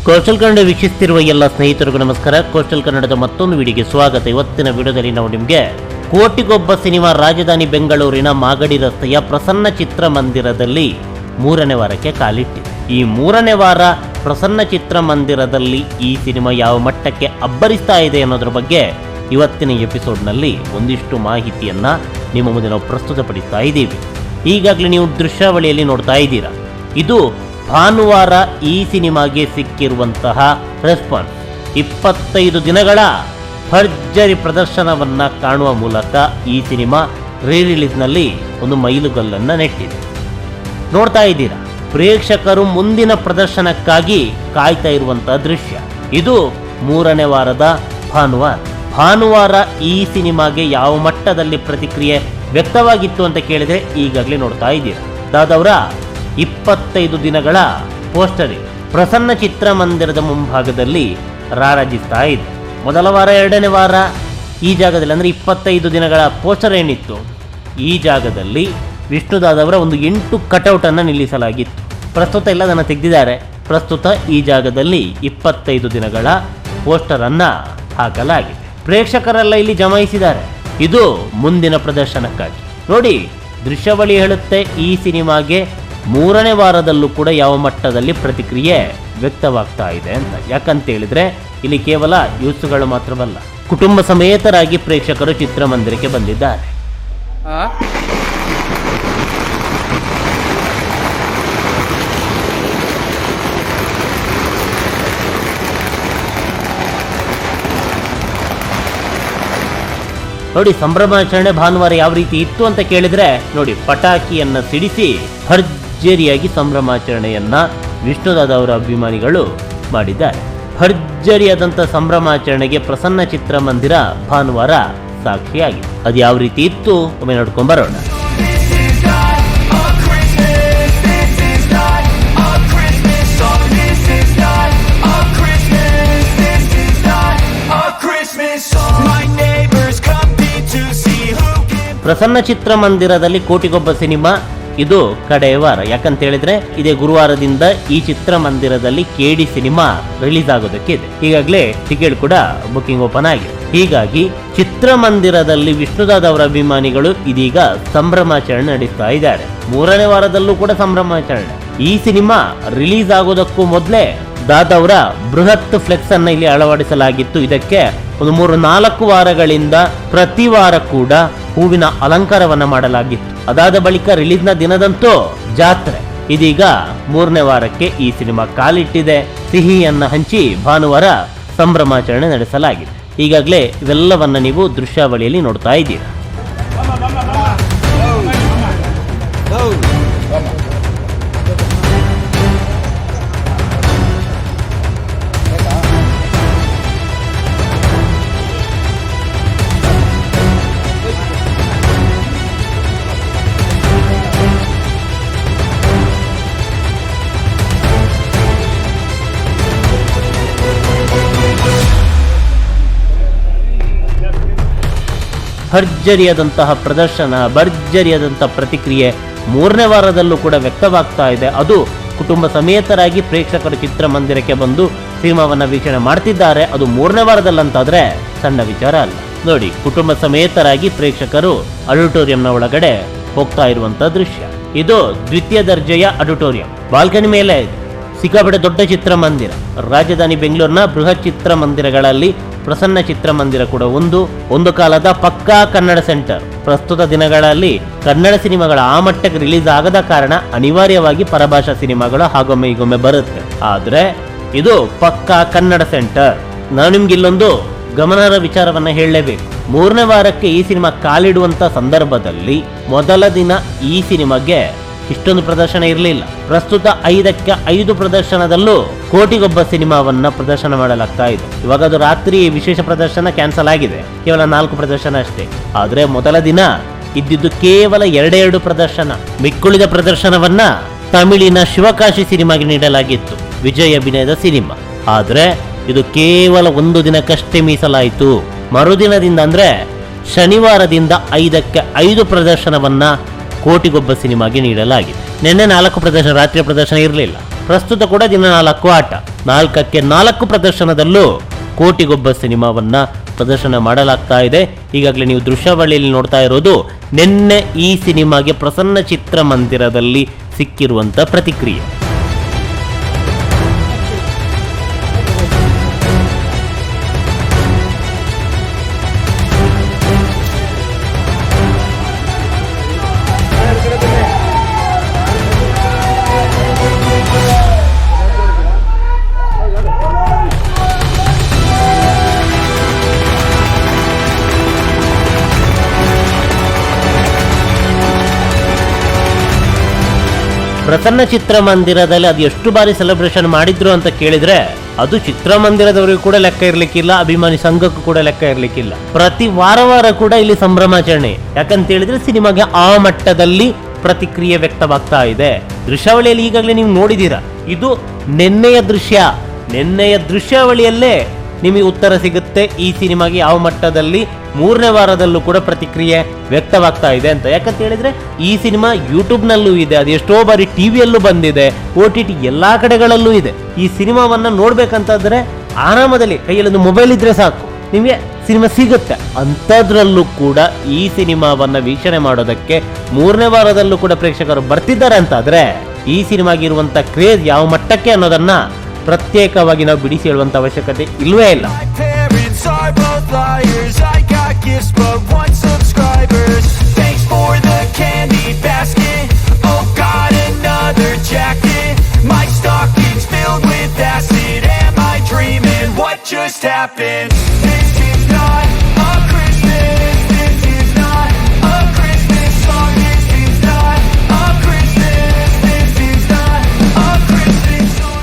Coastal Kannada ವೀಕ್ಷಿಸುತ್ತಿರುವ ಎಲ್ಲ ಸ್ನೇಹಿತರಿಗೂ ನಮಸ್ಕಾರ. ಕೋಸ್ಟಲ್ ಕನ್ನಡದ ಮತ್ತೊಂದು ವಿಡಿಯೋಗೆ ಸ್ವಾಗತ. ಇವತ್ತಿನ ವಿಡಿಯೋದಲ್ಲಿ ನಾವು ನಿಮಗೆ ಕೋಟಿಗೊಬ್ಬ ಸಿನಿಮಾ ರಾಜಧಾನಿ ಬೆಂಗಳೂರಿನ ಮಾಗಡಿ ರಸ್ತೆಯ ಪ್ರಸನ್ನ ಚಿತ್ರಮಂದಿರದಲ್ಲಿ 3ನೇ ವಾರಕ್ಕೆ ಕಾಲಿಟ್ಟಿದೆ. ಈ 3ನೇ ವಾರ ಪ್ರಸನ್ನ ಚಿತ್ರಮಂದಿರದಲ್ಲಿ ಈ ಸಿನಿಮಾ ಯಾವ ಮಟ್ಟಕ್ಕೆ ಅಬ್ಬರಿಸ್ತಾ ಇದೆ ಅನ್ನೋದ್ರ ಬಗ್ಗೆ ಇವತ್ತಿನ ಎಪಿಸೋಡ್ನಲ್ಲಿ ಒಂದಿಷ್ಟು ಮಾಹಿತಿಯನ್ನ ನಿಮ್ಮ ಮುಂದೆ ನಾವು ಪ್ರಸ್ತುತಪಡಿಸ್ತಾ ಇದ್ದೀವಿ. ಈಗಾಗಲೇ ನೀವು ದೃಶ್ಯಾವಳಿಯಲ್ಲಿ ನೋಡ್ತಾ ಇದ್ದೀರಾ. ಇದು ಭಾನುವಾರ ಈ ಸಿನಿಮಾಗೆ ಸಿಕ್ಕಿರುವಂತಹ ರೆಸ್ಪಾನ್ಸ್. 25 ದಿನಗಳ ಭರ್ಜರಿ ಪ್ರದರ್ಶನವನ್ನ ಕಾಣುವ ಮೂಲಕ ಈ ಸಿನಿಮಾ ರಿಲೀಸ್ನಲ್ಲಿ ಒಂದು ಮೈಲುಗಲ್ಲನ್ನು ನೆಟ್ಟಿದೆ. ನೋಡ್ತಾ ಇದ್ದೀರಾ, ಪ್ರೇಕ್ಷಕರು ಮುಂದಿನ ಪ್ರದರ್ಶನಕ್ಕಾಗಿ ಕಾಯ್ತಾ ಇರುವಂತಹ ದೃಶ್ಯ. ಇದು 3ನೇ ವಾರದ ಭಾನುವಾರ ಈ ಸಿನಿಮಾಗೆ ಯಾವ ಮಟ್ಟದಲ್ಲಿ ಪ್ರತಿಕ್ರಿಯೆ ವ್ಯಕ್ತವಾಗಿತ್ತು ಅಂತ ಕೇಳಿದ್ರೆ ಈಗಾಗಲೇ ನೋಡ್ತಾ ಇದ್ದೀರಾ. ದಾದವರ 25 ದಿನಗಳ ಪೋಸ್ಟರಿ ಪ್ರಸನ್ನ ಚಿತ್ರಮಂದಿರದ ಮುಂಭಾಗದಲ್ಲಿ ರಾರಾಜಿಸ್ತಾ ಇದೆ. ಮೊದಲ ವಾರ 2ನೇ ವಾರ ಈ ಜಾಗದಲ್ಲಿ ಅಂದರೆ 25 ದಿನಗಳ ಪೋಸ್ಟರ್ ಏನಿತ್ತು, ಈ ಜಾಗದಲ್ಲಿ ವಿಷ್ಣುದಾದವರ ಒಂದು 8 ಕಟೌಟನ್ನು ನಿಲ್ಲಿಸಲಾಗಿತ್ತು. ಪ್ರಸ್ತುತ ಎಲ್ಲ ಅದನ್ನು ತೆಗೆದಿದ್ದಾರೆ. ಪ್ರಸ್ತುತ ಈ ಜಾಗದಲ್ಲಿ 25 ದಿನಗಳ ಪೋಸ್ಟರನ್ನು ಹಾಕಲಾಗಿದೆ. ಪ್ರೇಕ್ಷಕರೆಲ್ಲ ಇಲ್ಲಿ ಜಮಾಯಿಸಿದ್ದಾರೆ. ಇದು ಮುಂದಿನ ಪ್ರದರ್ಶನಕ್ಕಾಗಿ. ನೋಡಿ, ದೃಶ್ಯಾವಳಿ ಹೇಳುತ್ತೆ ಈ ಸಿನಿಮಾಗೆ 3ನೇ ವಾರದಲ್ಲೂ ಕೂಡ ಯಾವ ಮಟ್ಟದಲ್ಲಿ ಪ್ರತಿಕ್ರಿಯೆ ವ್ಯಕ್ತವಾಗ್ತಾ ಇದೆ ಅಂತ. ಯಾಕಂತ ಹೇಳಿದ್ರೆ ಇಲ್ಲಿ ಕೇವಲ ಯೂತ್ಸ್ಗಳು ಮಾತ್ರವಲ್ಲ, ಕುಟುಂಬ ಸಮೇತರಾಗಿ ಪ್ರೇಕ್ಷಕರು ಚಿತ್ರಮಂದಿರಕ್ಕೆ ಬಂದಿದ್ದಾರೆ. ನೋಡಿ, ಸಂಭ್ರಮಾಚರಣೆ ಭಾನುವಾರ ಯಾವ ರೀತಿ ಇತ್ತು ಅಂತ ಕೇಳಿದ್ರೆ ನೋಡಿ, ಪಟಾಕಿಯನ್ನ ಸಿಡಿಸಿ ಭರ್ಜರಿಯಾಗಿ ಸಂಭ್ರಮಾಚರಣೆಯನ್ನ ವಿಷ್ಣುದಾದ ಅವರ ಅಭಿಮಾನಿಗಳು ಮಾಡಿದ್ದಾರೆ. ಭರ್ಜರಿಯಾದಂಥ ಸಂಭ್ರಮಾಚರಣೆಗೆ ಪ್ರಸನ್ನ ಚಿತ್ರಮಂದಿರ ಭಾನುವಾರ ಸಾಕ್ಷಿಯಾಗಿದೆ. ಅದು ಯಾವ ರೀತಿ ಇತ್ತು ಒಮ್ಮೆ ನೋಡ್ಕೊಂಡ್ ಬರೋಣ. ಪ್ರಸನ್ನ ಚಿತ್ರಮಂದಿರದಲ್ಲಿ ಕೋಟಿಗೊಬ್ಬ ಸಿನಿಮಾ ಇದು ಕಡೆಯ ವಾರ. ಯಾಕಂತ ಹೇಳಿದ್ರೆ ಇದೇ ಗುರುವಾರದಿಂದ ಈ ಚಿತ್ರಮಂದಿರದಲ್ಲಿ KD ಸಿನಿಮಾ ರಿಲೀಸ್ ಆಗೋದಕ್ಕೆ ಇದೆ. ಈಗಾಗಲೇ ಟಿಕೆಟ್ ಕೂಡ ಬುಕಿಂಗ್ ಓಪನ್ ಆಗಿದೆ. ಹೀಗಾಗಿ ಚಿತ್ರಮಂದಿರದಲ್ಲಿ ವಿಷ್ಣುದಾದ ಅವರ ಅಭಿಮಾನಿಗಳು ಇದೀಗ ಸಂಭ್ರಮಾಚರಣೆ ನಡೆಸ್ತಾ ಇದ್ದಾರೆ. 3ನೇ ವಾರದಲ್ಲೂ ಕೂಡ ಸಂಭ್ರಮಾಚರಣೆ. ಈ ಸಿನಿಮಾ ರಿಲೀಸ್ ಆಗೋದಕ್ಕೂ ಮೊದಲೇ ದಾದವರ ಬೃಹತ್ ಫ್ಲೆಕ್ಸ್ ಅನ್ನ ಇಲ್ಲಿ ಅಳವಡಿಸಲಾಗಿತ್ತು. ಇದಕ್ಕೆ ಒಂದು 3-4 ವಾರಗಳಿಂದ ಪ್ರತಿ ವಾರ ಕೂಡ ಹೂವಿನ ಅಲಂಕಾರವನ್ನ ಮಾಡಲಾಗಿತ್ತು. ಅದಾದ ಬಳಿಕ ರಿಲೀಸ್ನ ದಿನದಂತೂ ಜಾತ್ರೆ. ಇದೀಗ 3ನೇ ವಾರಕ್ಕೆ ಈ ಸಿನಿಮಾ ಕಾಲಿಟ್ಟಿದೆ. ಸಿಹಿಯನ್ನ ಹಂಚಿ ಭಾನುವಾರ ಸಂಭ್ರಮಾಚರಣೆ ನಡೆಸಲಾಗಿದೆ. ಈಗಾಗಲೇ ಇವೆಲ್ಲವನ್ನ ನೀವು ದೃಶ್ಯಾವಳಿಯಲ್ಲಿ ನೋಡ್ತಾ ಇದ್ದೀರಾ. ಭರ್ಜರಿಯಾದಂತಹ ಪ್ರದರ್ಶನ, ಭರ್ಜರಿಯಾದಂತಹ ಪ್ರತಿಕ್ರಿಯೆ 3ನೇ ವಾರದಲ್ಲೂ ಕೂಡ ವ್ಯಕ್ತವಾಗ್ತಾ ಇದೆ. ಅದು ಕುಟುಂಬ ಸಮೇತರಾಗಿ ಪ್ರೇಕ್ಷಕರು ಚಿತ್ರಮಂದಿರಕ್ಕೆ ಬಂದು ಸಿನಿಮಾವನ್ನ ವೀಕ್ಷಣೆ ಮಾಡ್ತಿದ್ದಾರೆ. ಅದು 3ನೇ ವಾರದಲ್ಲಂತಾದ್ರೆ ಸಣ್ಣ ವಿಚಾರ ಅಲ್ಲ. ನೋಡಿ, ಕುಟುಂಬ ಸಮೇತರಾಗಿ ಪ್ರೇಕ್ಷಕರು ಆಡಿಟೋರಿಯಂನ ಒಳಗಡೆ ಹೋಗ್ತಾ ಇರುವಂತಹ ದೃಶ್ಯ. ಇದು ದ್ವಿತೀಯ ದರ್ಜೆಯ ಆಡಿಟೋರಿಯಂ. ಬಾಲ್ಕನಿ ಮೇಲೆ ಸಿಕ್ಕಾಪಟ್ಟೆ ದೊಡ್ಡ ಚಿತ್ರಮಂದಿರ. ರಾಜಧಾನಿ ಬೆಂಗಳೂರಿನ ಬೃಹತ್ ಚಿತ್ರಮಂದಿರಗಳಲ್ಲಿ ಪ್ರಸನ್ನ ಚಿತ್ರಮಂದಿರ ಕೂಡ ಒಂದು ಕಾಲದ ಪಕ್ಕಾ ಕನ್ನಡ ಸೆಂಟರ್. ಪ್ರಸ್ತುತ ದಿನಗಳಲ್ಲಿ ಕನ್ನಡ ಸಿನಿಮಾಗಳ ಆ ಮಟ್ಟಕ್ಕೆ ರಿಲೀಸ್ ಆಗದ ಕಾರಣ ಅನಿವಾರ್ಯವಾಗಿ ಪರಭಾಷಾ ಸಿನಿಮಾಗಳು ಹಾಗೊಮ್ಮೆ ಹೀಗೊಮ್ಮೆ ಬರುತ್ತೆ. ಆದ್ರೆ ಇದು ಪಕ್ಕಾ ಕನ್ನಡ ಸೆಂಟರ್. ನಾನು ನಿಮ್ಗೆ ಇಲ್ಲೊಂದು ಗಮನಾರ್ಹ ವಿಚಾರವನ್ನ ಹೇಳಲೇಬೇಕು. 3ನೇ ವಾರಕ್ಕೆ ಈ ಸಿನಿಮಾ ಕಾಲಿಡುವಂತ ಸಂದರ್ಭದಲ್ಲಿ ಮೊದಲ ದಿನ ಈ ಸಿನಿಮಾಗೆ ಇಷ್ಟೊಂದು ಪ್ರದರ್ಶನ ಇರಲಿಲ್ಲ. ಪ್ರಸ್ತುತ 5ಕ್ಕೆ 5 ಪ್ರದರ್ಶನದಲ್ಲೂ ಕೋಟಿಗೊಬ್ಬ ಸಿನಿಮಾವನ್ನ ಪ್ರದರ್ಶನ ಮಾಡಲಾಗ್ತಾ ಇದೆ. ಇವಾಗ ಅದು ರಾತ್ರಿ ವಿಶೇಷ ಪ್ರದರ್ಶನ ಕ್ಯಾನ್ಸಲ್ ಆಗಿದೆ. ಕೇವಲ 4 ಪ್ರದರ್ಶನ ಅಷ್ಟೇ. ಆದ್ರೆ ಮೊದಲ ದಿನ ಇದ್ದಿದ್ದು ಕೇವಲ 2 ಪ್ರದರ್ಶನ. ಮಿಕ್ಕುಳಿದ ಪ್ರದರ್ಶನವನ್ನ ತಮಿಳಿನ ಶಿವಕಾಶಿ ಸಿನಿಮಾಗೆ ನೀಡಲಾಗಿತ್ತು, ವಿಜಯ್ ಅಭಿನಯದ ಸಿನಿಮಾ. ಆದ್ರೆ ಇದು ಕೇವಲ 1 ದಿನಕ್ಕಷ್ಟೇ ಮೀಸಲಾಯಿತು. ಮರುದಿನದಿಂದ ಅಂದ್ರೆ ಶನಿವಾರದಿಂದ 5ಕ್ಕೆ 5 ಪ್ರದರ್ಶನವನ್ನ ಕೋಟಿಗೊಬ್ಬ ಸಿನಿಮಾಗೆ ನೀಡಲಾಗಿದೆ. ನಿನ್ನೆ 4 ಪ್ರದರ್ಶನ, ರಾತ್ರಿಯ ಪ್ರದರ್ಶನ ಇರಲಿಲ್ಲ. ಪ್ರಸ್ತುತ ಕೂಡ ದಿನ 4 ಆಟ, 4ಕ್ಕೆ 4 ಪ್ರದರ್ಶನದಲ್ಲೂ ಕೋಟಿಗೊಬ್ಬ ಸಿನಿಮಾವನ್ನ ಪ್ರದರ್ಶನ ಮಾಡಲಾಗ್ತಾ ಇದೆ. ಈಗಾಗಲೇ ನೀವು ದೃಶ್ಯಾವಳಿಯಲ್ಲಿ ನೋಡ್ತಾ ಇರೋದು ನಿನ್ನೆ ಈ ಸಿನಿಮಾಗೆ ಪ್ರಸನ್ನ ಚಿತ್ರಮಂದಿರದಲ್ಲಿ ಸಿಕ್ಕಿರುವಂತ ಪ್ರತಿಕ್ರಿಯೆ. ಪ್ರಸನ್ನ ಚಿತ್ರಮಂದಿರದಲ್ಲಿ ಅದು ಎಷ್ಟು ಬಾರಿ ಸೆಲೆಬ್ರೇಷನ್ ಮಾಡಿದ್ರು ಅಂತ ಕೇಳಿದ್ರೆ ಅದು ಚಿತ್ರಮಂದಿರದವರಿಗೂ ಕೂಡ ಲೆಕ್ಕ ಇರ್ಲಿಕ್ಕಿಲ್ಲ, ಅಭಿಮಾನಿ ಸಂಘಕ್ಕೂ ಕೂಡ ಲೆಕ್ಕ ಇರ್ಲಿಕ್ಕಿಲ್ಲ. ಪ್ರತಿ ವಾರ ಕೂಡ ಇಲ್ಲಿ ಸಂಭ್ರಮಾಚರಣೆ. ಯಾಕಂತ ಹೇಳಿದ್ರೆ ಸಿನಿಮಾಗೆ ಆ ಮಟ್ಟದಲ್ಲಿ ಪ್ರತಿಕ್ರಿಯೆ ವ್ಯಕ್ತವಾಗ್ತಾ ಇದೆ. ದೃಶ್ಯಾವಳಿಯಲ್ಲಿ ಈಗಾಗಲೇ ನೀವು ನೋಡಿದೀರಾ, ಇದು ನಿನ್ನೆಯ ದೃಶ್ಯಾವಳಿಯಲ್ಲೇ ನಿಮಗೆ ಉತ್ತರ ಸಿಗುತ್ತೆ ಈ ಸಿನಿಮಾಗೆ ಯಾವ ಮಟ್ಟದಲ್ಲಿ 3ನೇ ವಾರದಲ್ಲೂ ಕೂಡ ಪ್ರತಿಕ್ರಿಯೆ ವ್ಯಕ್ತವಾಗ್ತಾ ಇದೆ ಅಂತ. ಯಾಕಂತ ಹೇಳಿದ್ರೆ ಈ ಸಿನಿಮಾ ಯೂಟ್ಯೂಬ್ ನಲ್ಲೂ ಇದೆ, ಅದು ಎಷ್ಟೋ ಬಾರಿ ಟಿವಿಯಲ್ಲೂ ಬಂದಿದೆ, OTT ಎಲ್ಲಾ ಕಡೆಗಳಲ್ಲೂ ಇದೆ. ಈ ಸಿನಿಮಾವನ್ನ ನೋಡ್ಬೇಕಂತಾದ್ರೆ ಆರಾಮದಲ್ಲಿ ಕೈಯಲ್ಲೊಂದು ಮೊಬೈಲ್ ಇದ್ರೆ ಸಾಕು, ನಿಮಗೆ ಸಿನಿಮಾ ಸಿಗುತ್ತೆ. ಅಂಥದ್ರಲ್ಲೂ ಕೂಡ ಈ ಸಿನಿಮಾವನ್ನ ವೀಕ್ಷಣೆ ಮಾಡೋದಕ್ಕೆ 3ನೇ ವಾರದಲ್ಲೂ ಕೂಡ ಪ್ರೇಕ್ಷಕರು ಬರ್ತಿದ್ದಾರೆ ಅಂತಾದ್ರೆ ಈ ಸಿನಿಮಾಗಿರುವಂತ ಕ್ರೇಜ್ ಯಾವ ಮಟ್ಟಕ್ಕೆ ಅನ್ನೋದನ್ನ ಪ್ರತ್ಯೇಕವಾಗಿ ನಾವು ಬಿಡಿಸಿ ಹೇಳುವಂತ ಅವಶ್ಯಕತೆ ಇಲ್ವೇ ಇಲ್ಲ.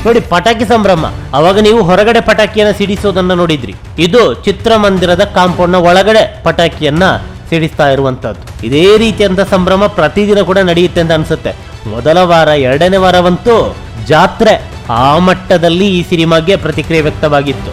ನೋಡಿ, ಪಟಾಕಿ ಸಂಭ್ರಮ. ಅವಾಗ ನೀವು ಹೊರಗಡೆ ಪಟಾಕಿಯನ್ನ ಸಿಡಿಸೋದನ್ನ ನೋಡಿದ್ರಿ. ಇದು ಚಿತ್ರಮಂದಿರದ ಕಾಂಪೌಂಡ್ ನ ಒಳಗಡೆ ಪಟಾಕಿಯನ್ನ ಸಿಡಿಸ್ತಾ ಇರುವಂತದ್ದು. ಇದೇ ರೀತಿಯಂತ ಸಂಭ್ರಮ ಪ್ರತಿದಿನ ಕೂಡ ನಡೆಯುತ್ತೆ ಅಂತ ಅನ್ಸುತ್ತೆ. ಮೊದಲ ವಾರ, 2ನೇ ವಾರವಂತೂ ಜಾತ್ರೆ. ಆ ಮಟ್ಟದಲ್ಲಿ ಈ ಸಿನಿಮಾಗೆ ಪ್ರತಿಕ್ರಿಯೆ ವ್ಯಕ್ತವಾಗಿತ್ತು.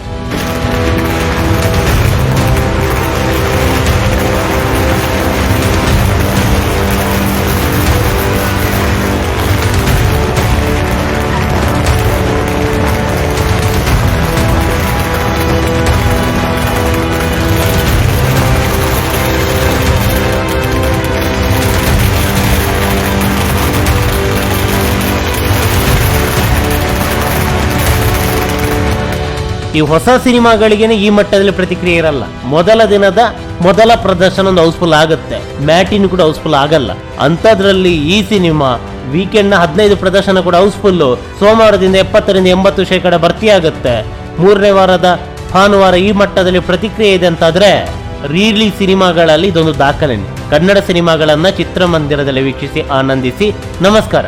ಈ ಹೊಸ ಸಿನಿಮಾಗಳಿಗೇನೆ ಈ ಮಟ್ಟದಲ್ಲಿ ಪ್ರತಿಕ್ರಿಯೆ ಇರಲ್ಲ. ಮೊದಲ ದಿನದ ಮೊದಲ ಪ್ರದರ್ಶನ ಒಂದು ಹೌಸ್ಫುಲ್ ಆಗುತ್ತೆ, ಮ್ಯಾಟಿನ್ ಕೂಡ ಹೌಸ್ಫುಲ್ ಆಗಲ್ಲ. ಅಂಥದ್ರಲ್ಲಿ ಈ ಸಿನಿಮಾ ವೀಕೆಂಡ್ ನ 15 ಪ್ರದರ್ಶನ ಕೂಡ ಹೌಸ್ಫುಲ್. ಸೋಮವಾರದಿಂದ 70ರಿಂದ 80% ಭರ್ತಿಯಾಗುತ್ತೆ. 3ನೇ ವಾರದ ಭಾನುವಾರ ಈ ಮಟ್ಟದಲ್ಲಿ ಪ್ರತಿಕ್ರಿಯೆ ಇದೆ ಅಂತಾದ್ರೆ ರಿಲೀಸ್ ಸಿನಿಮಾಗಳಲ್ಲಿ ಇದೊಂದು ದಾಖಲೆ. ಕನ್ನಡ ಸಿನಿಮಾಗಳನ್ನ ಚಿತ್ರಮಂದಿರದಲ್ಲಿ ವೀಕ್ಷಿಸಿ ಆನಂದಿಸಿ. ನಮಸ್ಕಾರ.